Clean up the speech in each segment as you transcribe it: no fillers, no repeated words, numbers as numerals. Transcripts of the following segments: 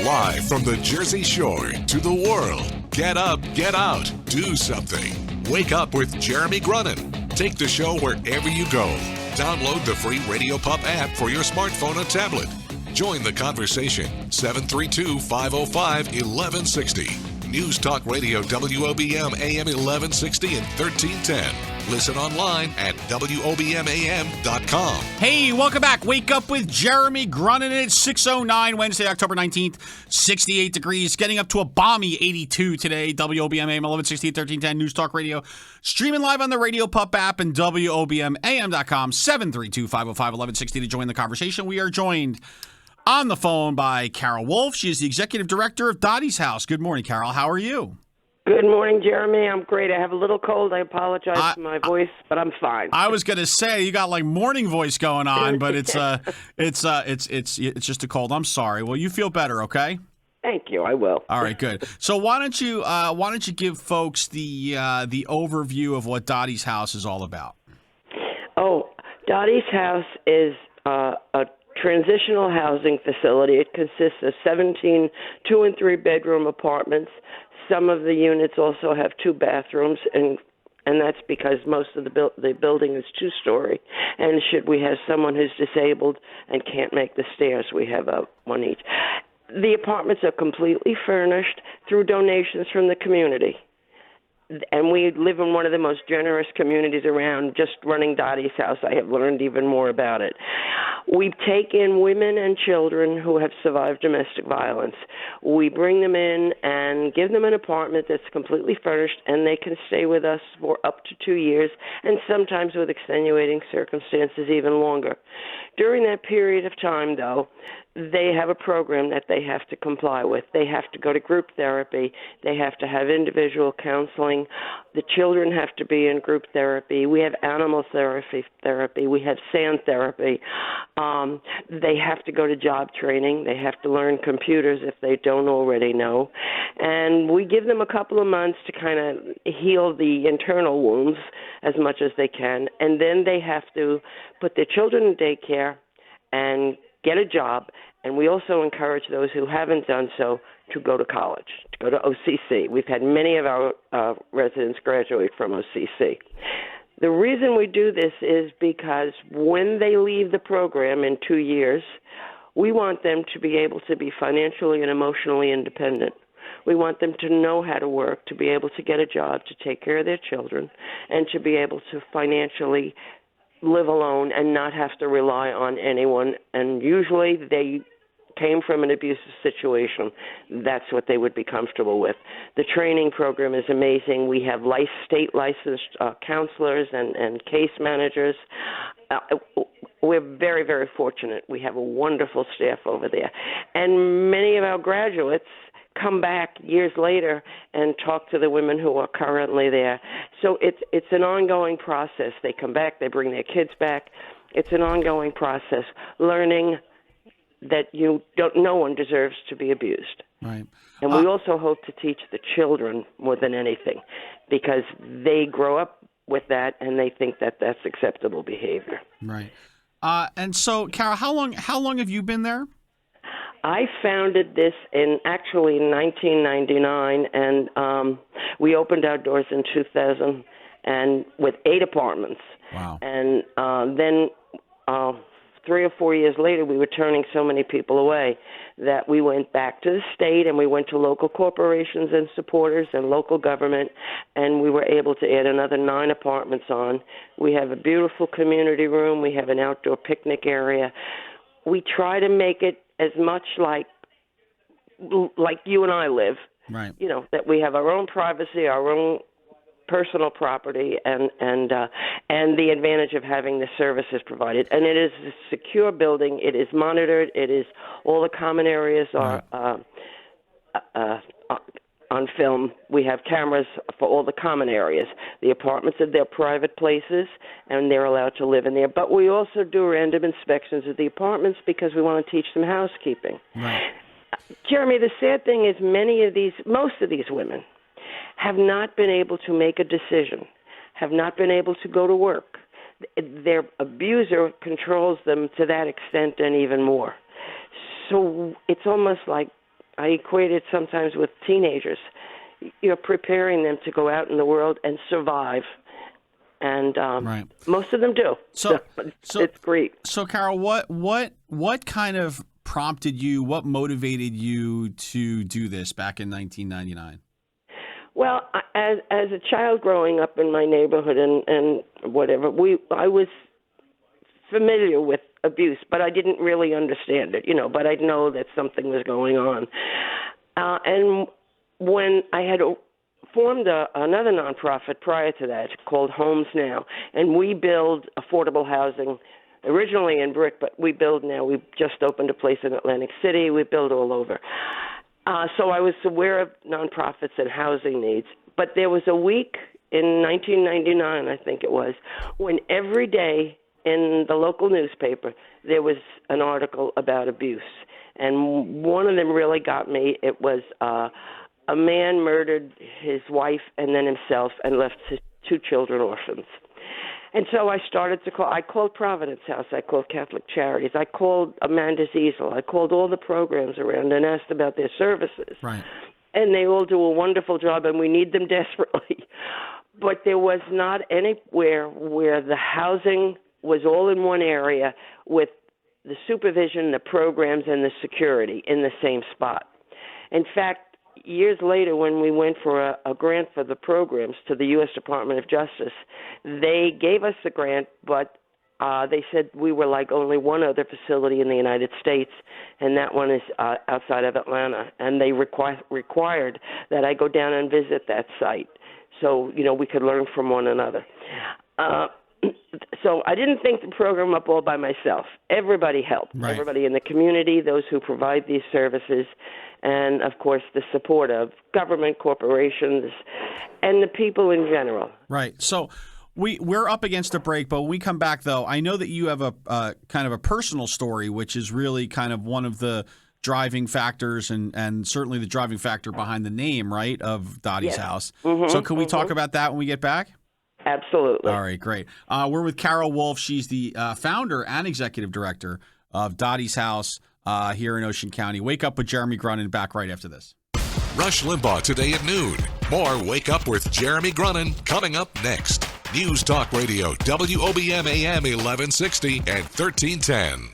Live from the Jersey Shore to the world. Get up, get out, do something. Wake up with Jeremy Grunin. Take the show wherever you go. Download the free Radio Pup app for your smartphone or tablet. Join the conversation. 732-505-1160. News Talk Radio WOBM AM 1160 and 1310. Listen online at WOBMAM.com. Hey, welcome back. Wake up with Jeremy Grunin. It's 6:09, Wednesday, October 19th, 68 degrees, getting up to a balmy 82 today. WOBMAM 1160 and 1310, News Talk Radio. Streaming live on the Radio Pup app and WOBMAM.com, 732-505-1160 to join the conversation. We are joined on the phone by Carol Wolfe. She is the executive director of Dottie's House. Good morning, Carol. How are you? Good morning, Jeremy. I'm great. I have a little cold. I apologize for my voice, but I'm fine. I was gonna say you got like morning voice going on, but it's just a cold. I'm sorry. Well, you feel better, okay? Thank you. I will. All right, good. So why don't you give folks the overview of what Dottie's House is all about? Oh, Dottie's House is a transitional housing facility. It consists of 17 2- and 3-bedroom apartments. Some of the units also have 2 bathrooms, and that's because most of the building is 2-story. And should we have someone who's disabled and can't make the stairs, we have one each. The apartments are completely furnished through donations from the community. And we live in one of the most generous communities around. Just running Dottie's House, I have learned even more about it. We take in women and children who have survived domestic violence. We bring them in and give them an apartment that's completely furnished, and they can stay with us for up to 2 years, and sometimes with extenuating circumstances even longer. During that period of time, though, they have a program that they have to comply with. They have to go to group therapy. They have to have individual counseling. The children have to be in group therapy. We have animal therapy. We have sand therapy. They have to go to job training. They have to learn computers if they don't already know. And we give them a couple of months to kind of heal the internal wounds as much as they can. And then they have to put their children in daycare and get a job, and we also encourage those who haven't done so to go to college, to go to OCC. We've had many of our residents graduate from OCC. The reason we do this is because when they leave the program in 2 years, we want them to be able to be financially and emotionally independent. We want them to know how to work, to be able to get a job, to take care of their children, and to be able to financially live alone and not have to rely on anyone. And usually they came from an abusive situation. That's what they would be comfortable with. The training program is amazing. We have state licensed counselors and case managers. We're very, very fortunate. We have a wonderful staff over there. And many of our graduates come back years later and talk to the women who are currently there. So it's an ongoing process. They come back, they bring their kids back. It's an ongoing process, learning that no one deserves to be abused. Right. And we also hope to teach the children more than anything, because they grow up with that and they think that that's acceptable behavior. Right. And so, Carol, how long have you been there? I founded this in 1999, and we opened our doors in 2000 and with 8 apartments. Wow. And then 3 or 4 years later, we were turning so many people away that we went back to the state and we went to local corporations and supporters and local government, and we were able to add another 9 apartments on. We have a beautiful community room. We have an outdoor picnic area. We try to make it as much like you and I live, right? You know, that we have our own privacy, our own personal property, and the advantage of having the services provided. And it is a secure building. It is monitored. It is all the common areas are on film. We have cameras for all the common areas. The apartments are their private places, and they're allowed to live in there. But we also do random inspections of the apartments because we want to teach them housekeeping. Right. Jeremy, the sad thing is most of these women have not been able to make a decision, have not been able to go to work. Their abuser controls them to that extent and even more. So it's almost like I equate it sometimes with teenagers. You're preparing them to go out in the world and survive. And Right. most of them do. So it's great. So, Carol, what kind of prompted you? What motivated you to do this back in 1999? Well, as a child growing up in my neighborhood and whatever, I was familiar with abuse, but I didn't really understand it, but I'd know that something was going on. And when I had formed another nonprofit prior to that called Homes Now, and we build affordable housing, originally in brick, but we build now. We just opened a place in Atlantic City. We build all over. So I was aware of nonprofits and housing needs. But there was a week in 1999, I think it was, when every day in the local newspaper there was an article about abuse. And one of them really got me. It was a man murdered his wife and then himself and left his 2 children orphans. And so I started to call. I called Providence House. I called Catholic Charities. I called Amanda's Easel. I called all the programs around and asked about their services. Right. And they all do a wonderful job, and we need them desperately. But there was not anywhere where the housing was all in one area with the supervision, the programs, and the security in the same spot. In fact, years later, when we went for a grant for the programs to the U.S. Department of Justice, they gave us the grant, but they said we were like only one other facility in the United States, and that one is outside of Atlanta. And they required that I go down and visit that site so, we could learn from one another. So I didn't think the program up all by myself. Everybody helped. Right. Everybody in the community, those who provide these services, and, of course, the support of government, corporations, and the people in general. Right. So we're up against a break, but when we come back, though, I know that you have a kind of a personal story, which is really kind of one of the driving factors and certainly the driving factor behind the name, right, of Dottie's House. Mm-hmm, so can we talk about that when we get back? Absolutely. All right, great. We're with Carol Wolfe. She's the founder and executive director of Dottie's House here in Ocean County. Wake Up with Jeremy Grunin, back right after this. Rush Limbaugh today at noon. More Wake Up with Jeremy Grunin coming up next. News Talk Radio, WOBM AM 1160 and 1310.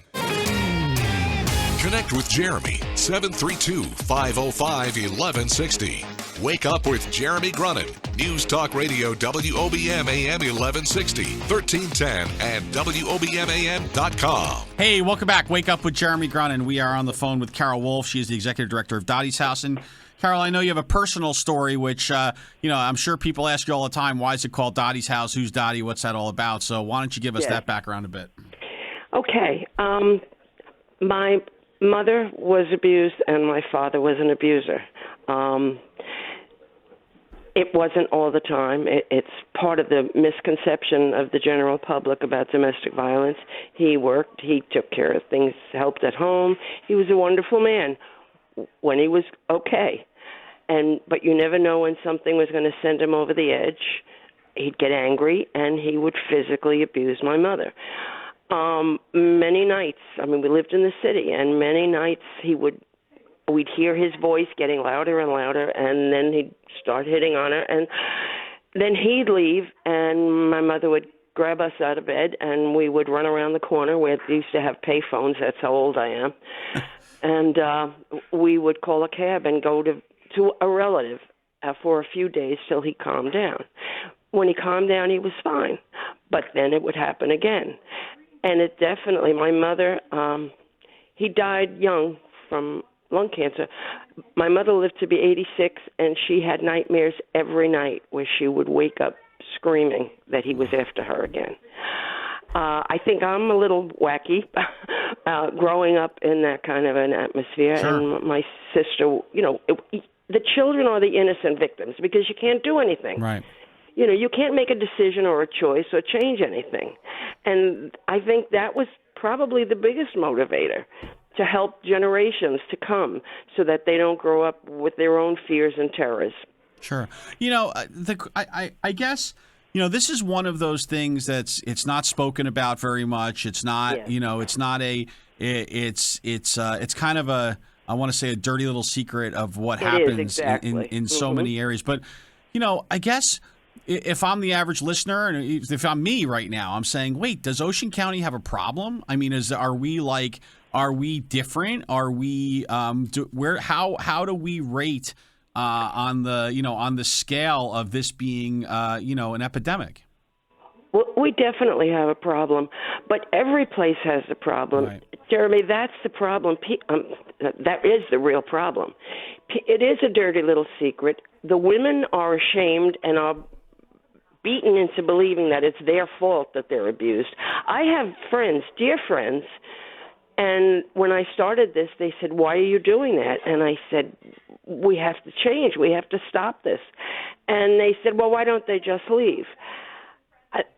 Connect with Jeremy, 732-505-1160. Wake Up with Jeremy Grunin. News Talk Radio, WOBM AM 1160, 1310, and WOBMAM.com. Hey, welcome back. Wake Up with Jeremy Grunin. We are on the phone with Carol Wolfe. She is the executive director of Dottie's House. And Carol, I know you have a personal story, which, I'm sure people ask you all the time, why is it called Dottie's House? Who's Dottie? What's that all about? So why don't you give us that background a bit? Okay. My mother was abused and my father was an abuser. It wasn't all the time. It's part of the misconception of the general public about domestic violence. He worked. He took care of things, helped at home. He was a wonderful man when he was okay. But you never know when something was going to send him over the edge. He'd get angry, and he would physically abuse my mother. Many nights, we lived in the city, and many nights we'd hear his voice getting louder and louder, and then he'd start hitting on her, and then he'd leave, and my mother would grab us out of bed, and we would run around the corner where they used to have pay phones. That's how old I am. And we would call a cab and go to a relative for a few days till he calmed down. When he calmed down, he was fine, but then it would happen again. And it definitely, my mother, he died young from lung cancer. My mother lived to be 86, and she had nightmares every night where she would wake up screaming that he was after her again. I think I'm a little wacky growing up in that kind of an atmosphere. Sure. And my sister, the children are the innocent victims because you can't do anything. Right. You can't make a decision or a choice or change anything. And I think that was probably the biggest motivator, to help generations to come so that they don't grow up with their own fears and terrors. Sure. I guess, this is one of those things it's not spoken about very much. It's not, it's not it's kind of a I want to say, a dirty little secret of what It is, happens exactly. in so many areas. But, I guess if I'm the average listener and if I'm me right now, I'm saying, wait, does Ocean County have a problem? I mean, are we different? Are we how do we rate on the scale of this being an epidemic? Well, we definitely have a problem, but every place has a problem. Right. Jeremy, that's the problem. That is the real problem. It is a dirty little secret. The women are ashamed and are beaten into believing that it's their fault that they're abused. I have friends, dear friends, and when I started this, they said, "Why are you doing that?" And I said, "We have to change. We have to stop this." And they said, "Well, why don't they just leave?"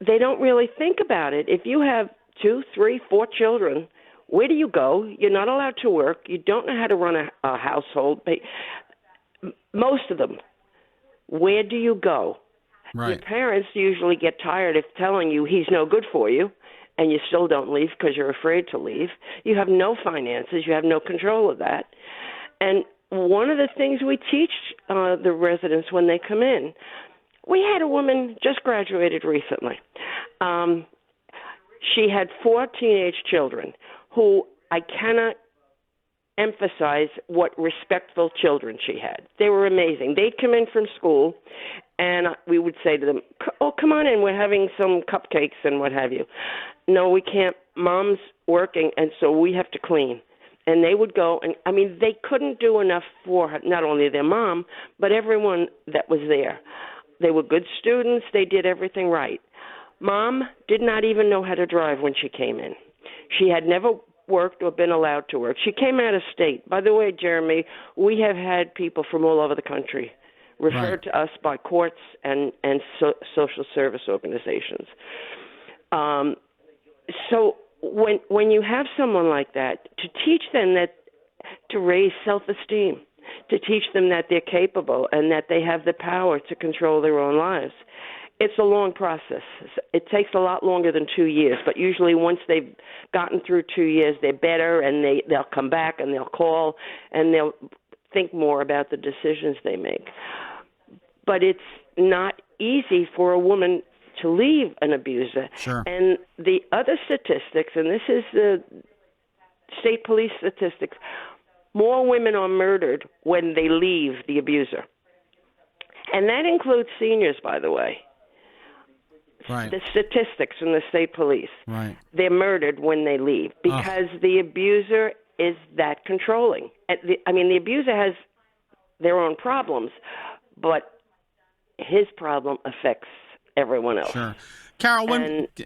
They don't really think about it. If you have 2, 3, 4 children, where do you go? You're not allowed to work. You don't know how to run a household. Most of them. Where do you go? Right. Your parents usually get tired of telling you he's no good for you, and you still don't leave because you're afraid to leave. You have no finances. You have no control of that. And one of the things we teach the residents when they come in, we had a woman just graduated recently. She had 4 teenage children who I cannot emphasize what respectful children she had. They were amazing. They'd come in from school, and we would say to them, "Oh, come on in. We're having some cupcakes and what have you." "No, we can't. Mom's working, and so we have to clean." And they would go, and they couldn't do enough for her, not only their mom, but everyone that was there. They were good students. They did everything right. Mom did not even know how to drive when she came in. She had never worked or been allowed to work. She came out of state. By the way, Jeremy, we have had people from all over the country referred to us by courts and social service organizations. So when you have someone like that, to teach them that, to raise self-esteem, to teach them that they're capable and that they have the power to control their own lives. It's a long process. It takes a lot longer than 2 years, but usually once they've gotten through 2 years, they're better, and they'll come back and they'll call and they'll think more about the decisions they make. But it's not easy for a woman to leave an abuser. Sure. And the other statistics, and this is the state police statistics, more women are murdered when they leave the abuser. And that includes seniors, by the way. Right. The statistics from the state police. Right. They're murdered when they leave because the abuser is that controlling. The abuser has their own problems, but his problem affects everyone else. Sure. Carol,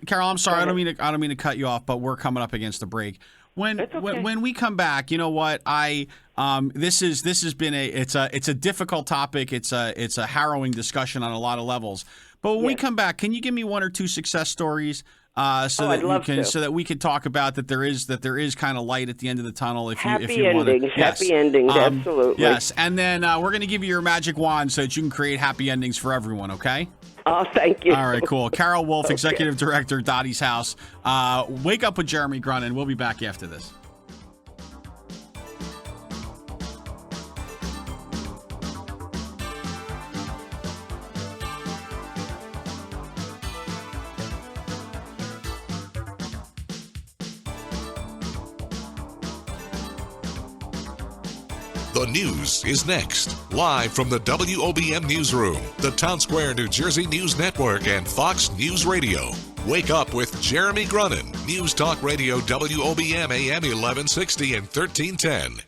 Carol, I'm sorry, I don't mean to cut you off, but we're coming up against the break. When we come back, you know what? This has been it's a difficult topic. It's a harrowing discussion on a lot of levels. But when we come back, can you give me 1 or 2 success stories so that we can talk about that there is kind of light at the end of the tunnel if you want to. Yes. Happy endings, absolutely. Yes, and then we're going to give you your magic wand so that you can create happy endings for everyone. Okay. Oh, thank you. All right, cool. Carol Wolfe, Executive Director, Dottie's House. Wake Up with Jeremy Grunin. We'll be back after this. The news is next. Live from the WOBM Newsroom, the Town Square, New Jersey News Network, and Fox News Radio. Wake up with Jeremy Grunin. News Talk Radio, WOBM AM 1160 and 1310.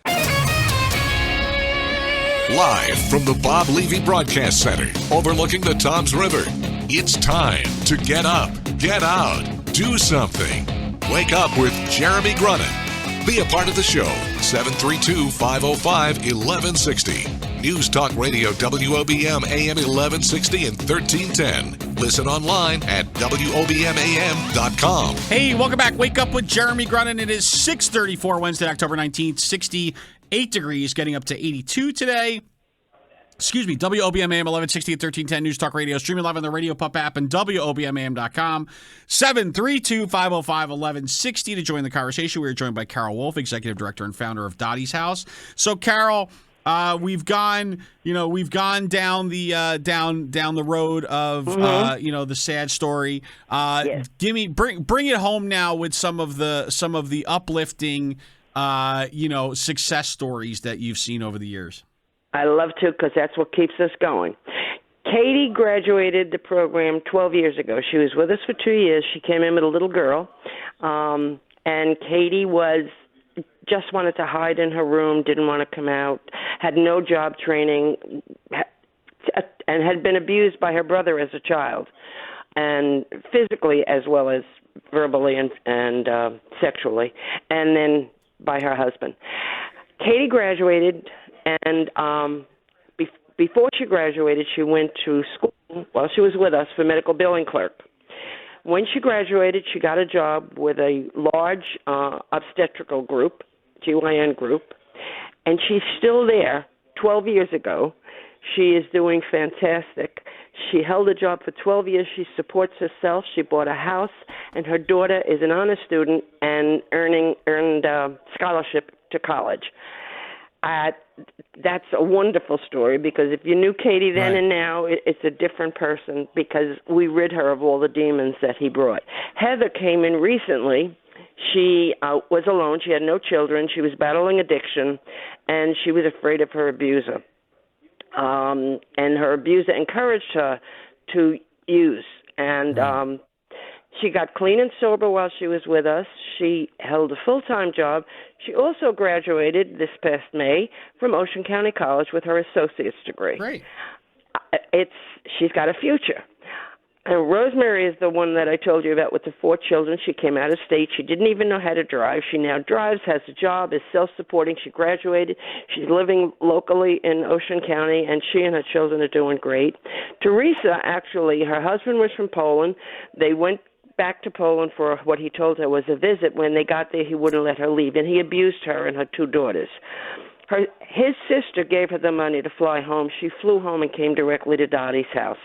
Live from the Bob Levy Broadcast Center, overlooking the Toms River. It's time to get up, get out, do something. Wake up with Jeremy Grunin. Be a part of the show. 732-505-1160. News Talk Radio, WOBM AM 1160 and 1310. Listen online at WOBMAM.com. Hey, welcome back. Wake Up with Jeremy Grunin. It is 6:34 Wednesday, October 19th, 68 degrees, getting up to 82 today. Excuse me, WOBMAM 1160 at 1310 News Talk Radio. Streaming live on the Radio Pup app and WOBMAM.com. 732-505-1160 to join the conversation. We are joined by Carol Wolfe, Executive Director and founder of Dottie's House. So, Carol, we've gone down the down the road of the sad story. Yes. Bring it home now with some of the uplifting success stories that you've seen over the years. I love to, because that's what keeps us going. Katie graduated the program 12 years ago. She was with us for 2 years. She came in with a little girl, and Katie just wanted to hide in her room, didn't want to come out, had no job training, and had been abused by her brother as a child, and physically as well as verbally and sexually, and then by her husband. Katie graduated. And before she graduated, she went to school while she was with us for medical billing clerk. When she graduated, she got a job with a large obstetrical group, GYN group, and she's still there 12 years ago. She is doing fantastic. She held a job for 12 years. She supports herself. She bought a house, and her daughter is an honor student and earned scholarship to college. That's a wonderful story, because if you knew Katie then and now, it's a different person, because we rid her of all the demons that he brought. Heather came in recently. She was alone. She had no children. She was battling addiction, and she was afraid of her abuser. And her abuser encouraged her to use. And she got clean and sober while she was with us. She held a full-time job. She also graduated this past May from Ocean County College with her associate's degree. Great. She's got a future. And Rosemary is the one that I told you about with the 4 children. She came out of state. She didn't even know how to drive. She now drives, has a job, is self-supporting. She graduated. She's living locally in Ocean County, and she and her children are doing great. Teresa, actually, her husband was from Poland. They went back to Poland for what he told her was a visit. When they got there, he wouldn't let her leave, and he abused her and her 2 daughters. His sister gave her the money to fly home. She flew home and came directly to Dottie's house.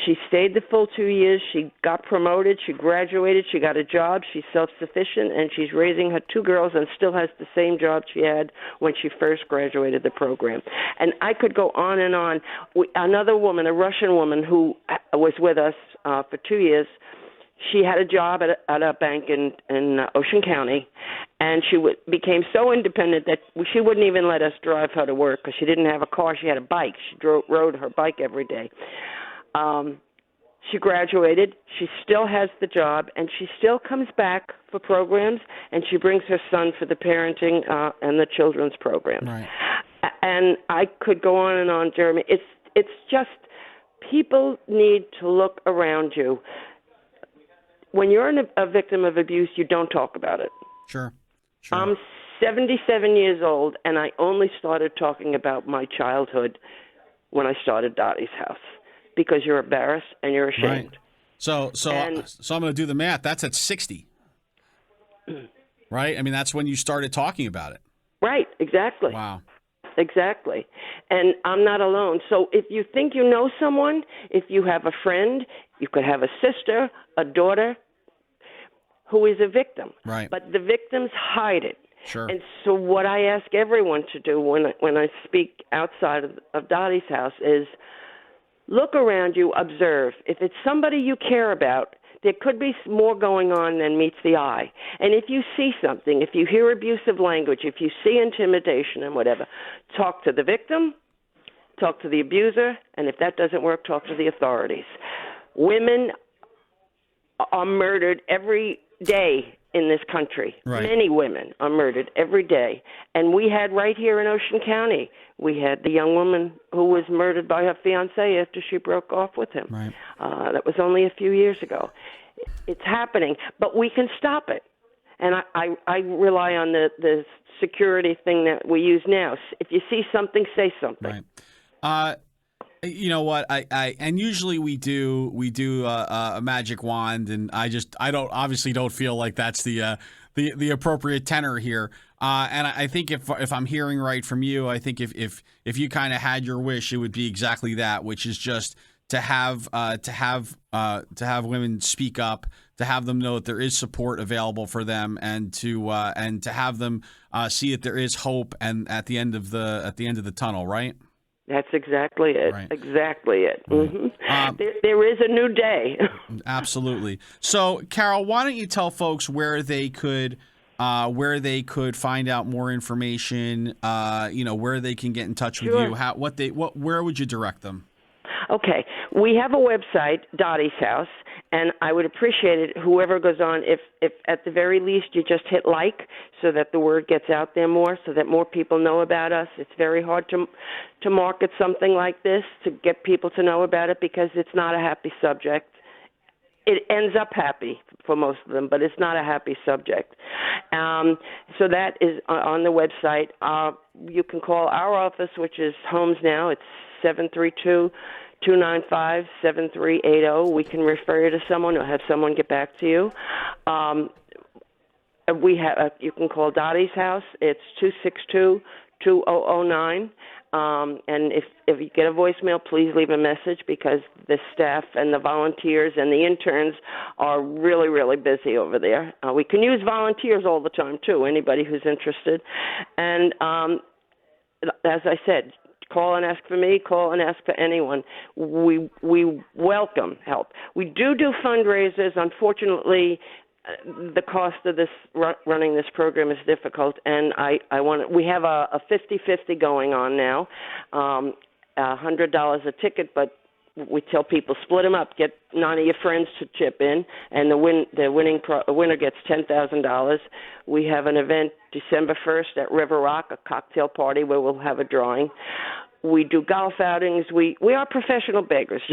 She stayed the full 2 years. She got promoted. She graduated. She got a job. She's self-sufficient, and she's raising her 2 girls and still has the same job she had when she first graduated the program. And I could go on and on. Another woman, a Russian woman who was with us for 2 years, she had a job at a bank in Ocean County, and she became so independent that she wouldn't even let us drive her to work because she didn't have a car. She had a bike. She rode her bike every day. She graduated. She still has the job, and she still comes back for programs, and she brings her son for the parenting and the children's programs. Right. And I could go on, Jeremy. It's just people need to look around you. When you're a victim of abuse, you don't talk about it. Sure. I'm 77 years old, and I only started talking about my childhood when I started Dottie's House, because you're embarrassed and you're ashamed. Right. So I'm going to do the math. That's at 60, right? I mean, that's when you started talking about it. Right, exactly. Wow. Exactly. And I'm not alone. So if you think you know someone, if you have a friend, you could have a sister, a daughter who is a victim. Right. But the victims hide it. Sure. And so what I ask everyone to do when I speak outside of Dottie's house is look around you, observe. If it's somebody you care about, there could be more going on than meets the eye. And if you see something, if you hear abusive language, if you see intimidation and whatever, talk to the victim, talk to the abuser, and if that doesn't work, talk to the authorities. Women are murdered every day in this country. Right. Many women are murdered every day. And we had right here in Ocean County, we had the young woman who was murdered by her fiancé after she broke off with him. Right. That was only a few years ago. It's happening, but we can stop it. And I rely on the security thing that we use now. If you see something, say something. Right. You know what? And usually we do a magic wand, and I don't feel like that's the appropriate tenor here. And I think if I'm hearing right from you, I think if you kind of had your wish, it would be exactly that, which is just to have women speak up, to have them know that there is support available for them, and to have them see that there is hope and at the end of the tunnel, right? That's exactly it. Right. Exactly it. Right. Mm-hmm. There is a new day. Absolutely. So, Carol, why don't you tell folks where they could find out more information? Where they can get in touch with Sure. you. Where would you direct them? Okay. We have a website, Dottie's House, and I would appreciate it, whoever goes on, if at the very least you just hit like so that the word gets out there more, so that more people know about us. It's very hard to market something like this, to get people to know about it, because it's not a happy subject. It ends up happy for most of them, but it's not a happy subject. So that is on the website. You can call our office, which is Homes Now. It's 732-295-7380. We can refer you to someone or have someone get back to you. You can call Dottie's House. It's 262-2009. And if you get a voicemail, please leave a message, because the staff and the volunteers and the interns are really, really busy over there. We can use volunteers all the time, too, anybody who's interested. And as I said, call and ask for me, call and ask for anyone. We welcome help. We do fundraisers. Unfortunately, the cost of this running this program is difficult, and we have a 50-50 going on now, $100 a ticket, but we tell people split them up, get 9 of your friends to chip in, and the winner gets $10,000. We have an event December 1st at River Rock, a cocktail party where we'll have a drawing. We do golf outings. We are professional beggars.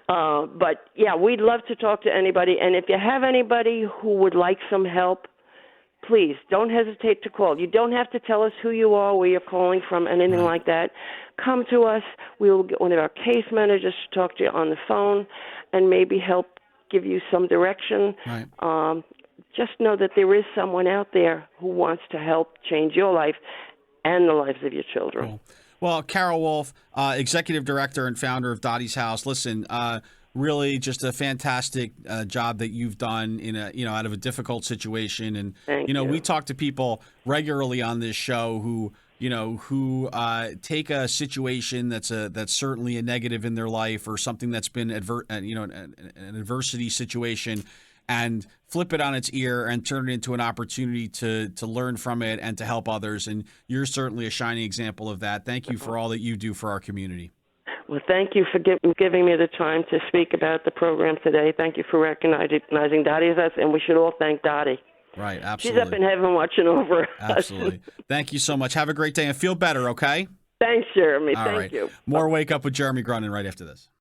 But yeah, we'd love to talk to anybody. And if you have anybody who would like some help, please don't hesitate to call. You don't have to tell us who you are, where you're calling from, anything like that. Come to us. We will get one of our case managers to talk to you on the phone and maybe help give you some direction. Right. Just know that there is someone out there who wants to help change your life and the lives of your children. Cool. Well, Carol Wolfe, Executive Director and founder of Dottie's House. Listen, really just a fantastic job that you've done in out of a difficult situation. And Thank you. We talk to people regularly on this show who take a situation that's certainly a negative in their life, or something that's been an adversity situation, and flip it on its ear and turn it into an opportunity to learn from it and to help others. And you're certainly a shining example of that. Thank you for all that you do for our community. Well, thank you for giving me the time to speak about the program today. Thank you for recognizing Dottie as us, and we should all thank Dottie. Right, absolutely. She's up in heaven watching over us. Absolutely. Thank you so much. Have a great day and feel better, okay? Thanks, Jeremy. All Thank right. you. More Wake Up with Jeremy Grunin right after this.